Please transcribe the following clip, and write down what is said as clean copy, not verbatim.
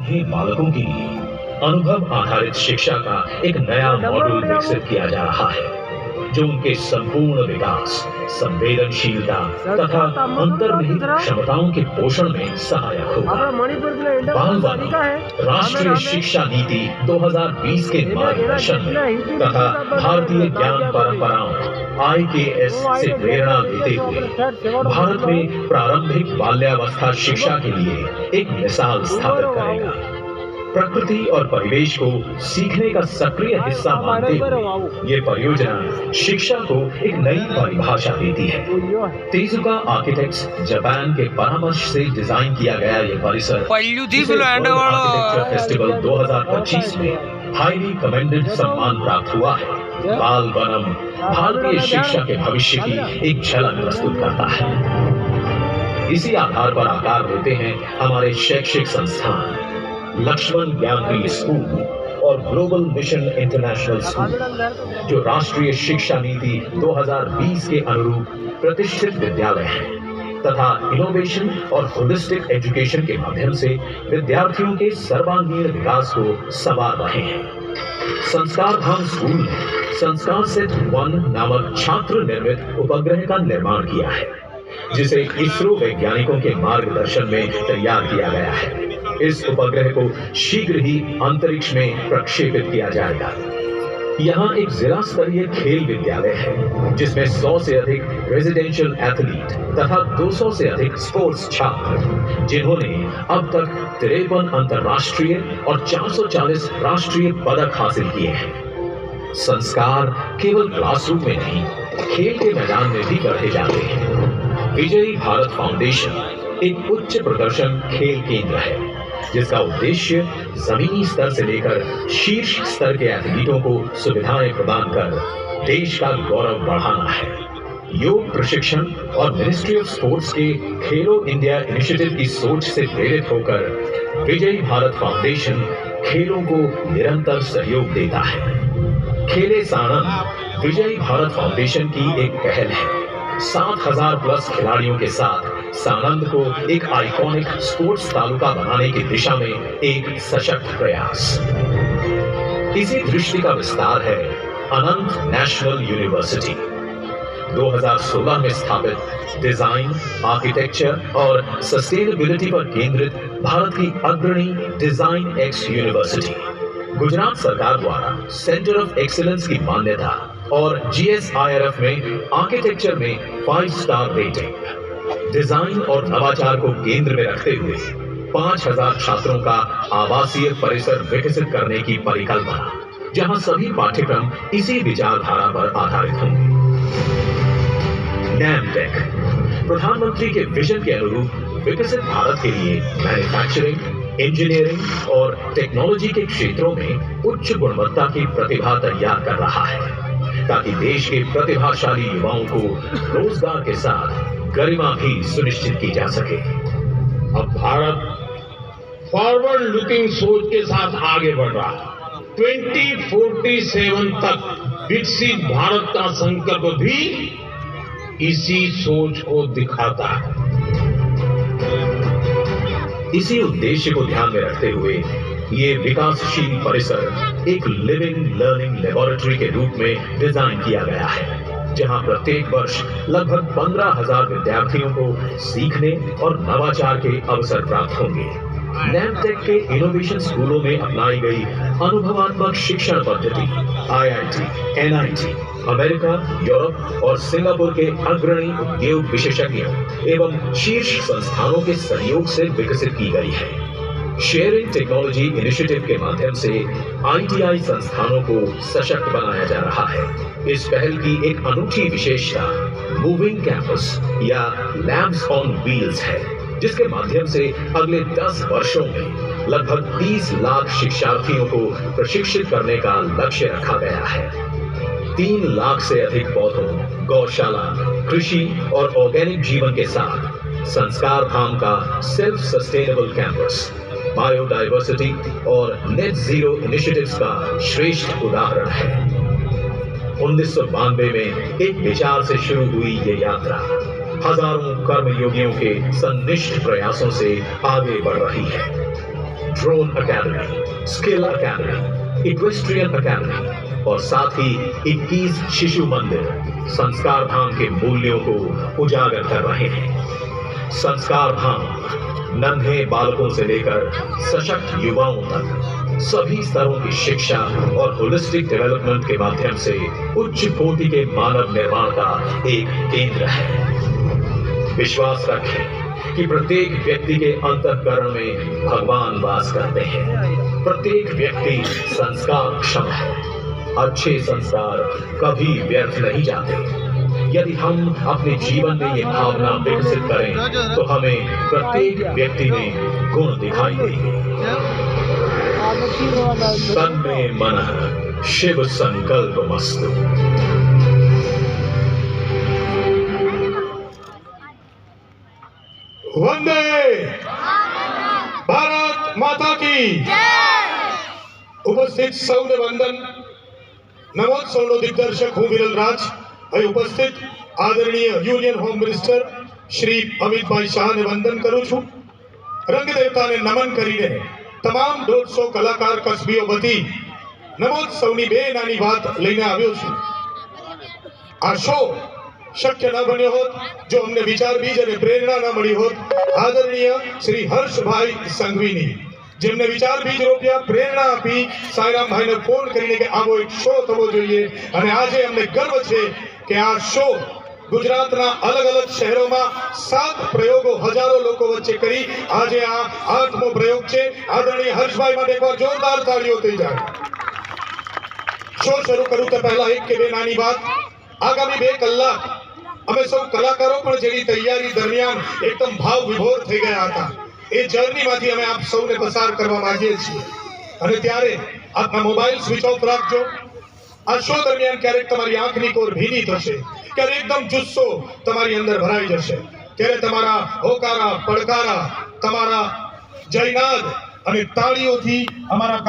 ही बालकों के लिए अनुभव आधारित शिक्षा का एक नया मॉडल विकसित किया जा रहा है, जो उनके संपूर्ण विकास, संवेदनशीलता तथा अंतर्निहित क्षमताओं के पोषण में सहायक होगा। बाल वनम राष्ट्रीय शिक्षा नीति 2020 के मार्गदर्शन में तथा भारतीय ज्ञान परंपराओं IKS से प्रेरणा लेते हुए भारत में प्रारंभिक बाल्यावस्था शिक्षा के लिए एक मिसाल स्थापित करेगा। प्रकृति और परिवेश को सीखने का सक्रिय हिस्सा मानते हुए ये परियोजना शिक्षा को एक नई परिभाषा देती है। तेजुका आर्किटेक्ट्स जापान के परामर्श से डिजाइन किया गया ये परिसर आर्किटेक्चर फेस्टिवल 2025 में हाईली कमेंडेड सम्मान प्राप्त हुआ है। बाल वनम भारतीय शिक्षा के भविष्य की एक झलक प्रस्तुत करता है। इसी आधार पर आकार देते हैं हमारे शैक्षिक संस्थान लक्ष्मण ज्ञानप्रिय स्कूल और ग्लोबल मिशन इंटरनेशनल स्कूल, जो राष्ट्रीय शिक्षा नीति 2020 के अनुरूप प्रतिष्ठित विद्यालय हैं तथा इनोवेशन और होलिस्टिक एजुकेशन के माध्यम से विद्यार्थियों के सर्वांगीण विकास को संवार रहे हैं। संस्कार धाम स्कूल ने संस्कार सेट 1 नामक छात्र निर्मित उपग्रह का निर्माण किया है, जिसे इसरो वैज्ञानिकों के मार्गदर्शन में तैयार किया गया है। इस उपग्रह को शीघ्र ही अंतरिक्ष में प्रक्षेपित किया जाएगा। यहाँ एक जिला स्तरीय खेल विद्यालय है, जिसमें 100 से अधिक रेजिडेंशियल एथलीट तथा 200 से अधिक स्पोर्ट्स छात्र, जिन्होंने अब तक 53 अंतर्राष्ट्रीय और 440 राष्ट्रीय पदक हासिल किए हैं। संस्कार केवल क्लासरूम में नहीं, खेल के मैदान में भी गढ़े जाते हैं। विजयी भारत फाउंडेशन एक उच्च प्रदर्शन खेल केंद्र है, जिसका उद्देश्य जमीनी स्तर से लेकर शीर्ष स्तर के एथलीटों को सुविधाएं प्रदान कर देश का गौरव बढ़ाना है। योग प्रशिक्षण और मिनिस्ट्री ऑफ स्पोर्ट्स के खेलो इंडिया इनिशिएटिव की सोच से प्रेरित होकर विजयी भारत फाउंडेशन खेलों को निरंतर सहयोग देता है। खेले सानंद विजयी भारत फाउंडेशन की एक पहल है। 7,000 प्लस खिलाड़ियों के साथ सानंद को एक आइकॉनिक स्पोर्ट्स तालुका बनाने की दिशा में एक सशक्त प्रयास। इसी दृष्टि का विस्तार है अनंत नेशनल यूनिवर्सिटी। 2016 में स्थापित डिजाइन, आर्किटेक्चर और सस्टेनेबिलिटी पर केंद्रित भारत की अग्रणी डिजाइन एक्स यूनिवर्सिटी गुजरात सरकार द्वारा सेंटर ऑफ एक्सीलेंस की मान्यता और GSIRF में आर्किटेक्चर में 5 स्टार रेटिंग, डिजाइन और नवाचार को केंद्र में रखते हुए 5,000 छात्रों का आवासीय परिसर विकसित करने की परिकल्पना, जहां सभी पाठ्यक्रम इसी विचारधारा पर आधारित होंगे। नैमटेक प्रधानमंत्री के विजन के अनुरूप विकसित भारत के लिए मैन्युफैक्चरिंग, इंजीनियरिंग और टेक्नोलॉजी के क्षेत्रों में उच्च गुणवत्ता की प्रतिभा तैयार कर रहा है, ताकि देश के प्रतिभाशाली युवाओं को रोजगार के साथ गरिमा भी सुनिश्चित की जा सके। अब भारत फॉरवर्ड लुकिंग सोच के साथ आगे बढ़ रहा है। 2047 तक विकसित भारत का संकल्प भी इसी सोच को दिखाता है। इसी उद्देश्य को ध्यान में रखते हुए ये विकासशील परिसर एक लिविंग लर्निंग लेबोरेटरी के रूप में डिजाइन किया गया है, जहां प्रत्येक वर्ष लगभग 15,000 विद्यार्थियों को सीखने और नवाचार के अवसर प्राप्त होंगे। नैमटेक के इनोवेशन स्कूलों में अपनाई गई अनुभवात्मक शिक्षण पद्धति IIT, NIT, अमेरिका, यूरोप और सिंगापुर के अग्रणी उद्योग विशेषज्ञों एवं शीर्ष संस्थानों के सहयोग से विकसित की गई है। शेयरिंग टेक्नोलॉजी इनिशिएटिव के माध्यम से ITI संस्थानों को सशक्त बनाया जा रहा है। इस पहल की एक अनूठी विशेषता मूविंग कैंपस या लैब्स ऑन व्हील्स है, जिसके माध्यम से अगले 10 वर्षों में लगभग 30 लाख शिक्षार्थियों को प्रशिक्षित करने का लक्ष्य रखा गया है। 3 लाख से अधिक पौधों, गौशाला, कृषि और ऑर्गेनिक जीवन के साथ संस्कार धाम का सेल्फ सस्टेनेबल कैंपस बायोडाइवर्सिटी और नेट जीरो इनिशिएटिव्स का श्रेष्ठ उदाहरण है। 1992 में एक विचार से शुरू हुई ये यात्रा हजारों कर्मयोगियों के सन्निष्ठ प्रयासों से आगे बढ़ रही है। Drone academy, skill academy, equestrian academy और साथ ही 21 शिशु मंदिर संस्कार धाम के मूल्यों को उजागर कर रहे हैं। संस्कार धाम नन्हे बालकों से लेकर सशक्त युवाओं तक सभी स्तरों की शिक्षा और होलिस्टिक डेवलपमेंट के माध्यम से उच्च कोटि के मानव निर्माण का एक केंद्र है। विश्वास रखें कि प्रत्येक व्यक्ति के अंतःकरण में भगवान वास करते हैं। प्रत्येक व्यक्ति संस्कार क्षम है। अच्छे संस्कार कभी व्यर्थ नहीं जाते। यदि हम अपने जीवन में ये भावना विकसित करें तो हमें प्रत्येक व्यक्ति में गुण दिखाई देंगे। तन्मे मनः शिव संकल्पमस्तु। वंदे भारत माता की उपस्थित સૌને વંદન। નવોત્સવનો દિગ્દર્શક હું વિરલરાજ। અહીં ઉપસ્થિત આદરણીય union home minister Shri Amitbhai શાહને વંદન કરું છું। રંગદેવતાને નમન કરીને તમામ 150 કલાકાર કસબીઓ વતી નવોત્સવની બે નાની વાત લઈને આવ્યો છું। આ શો શક્ય ન બન્યો હોત જો અમને વિચાર બીજ અને પ્રેરણા ન મળી હોત આદરણીય શ્રી હર્ષભાઈ સંઘવીની, જેમને વિચાર બીજ રોપ્યા, પ્રેરણા આપી, સાયરામ ભાઈને ફોન કરીને કે આવો એક શો થવો જોઈએ અને આજે અમને ગર્વ છે કે આ શો ગુજરાતના અલગ અલગ શહેરોમાં 7 પ્રયોગો હજારો લોકો વચ્ચે કરી આજે આ 8મો પ્રયોગ છે। આદરણીય હર્ષભાઈ માટે એકવાર જોરદાર તાળીઓ થઈ જાય। શો શરૂ કરું તો પહેલા એક કે બે નાની વાત। આગામી 2 કલાક અમે સૌ કલાકારો પણ જેની તૈયારી દરમિયાન એકદમ ભાવ વિભોર થઈ ગયા હતા એ જર્નીમાંથી અમે આપ સૌને પસાર કરવા માંગીએ છીએ અને ત્યારે આપના મોબાઈલ સ્વિચ ઓફ રાખજો। આ શો દરમિયાન ક્યારેક તમારી આંખની કોર ભીની થશે, ક્યારેક એકદમ જુસ્સો તમારી અંદર ભરાઈ જશે, ત્યારે તમારા હોકારા, પડકારા, તમારા જયનાદ અને તાળીઓથી અમારા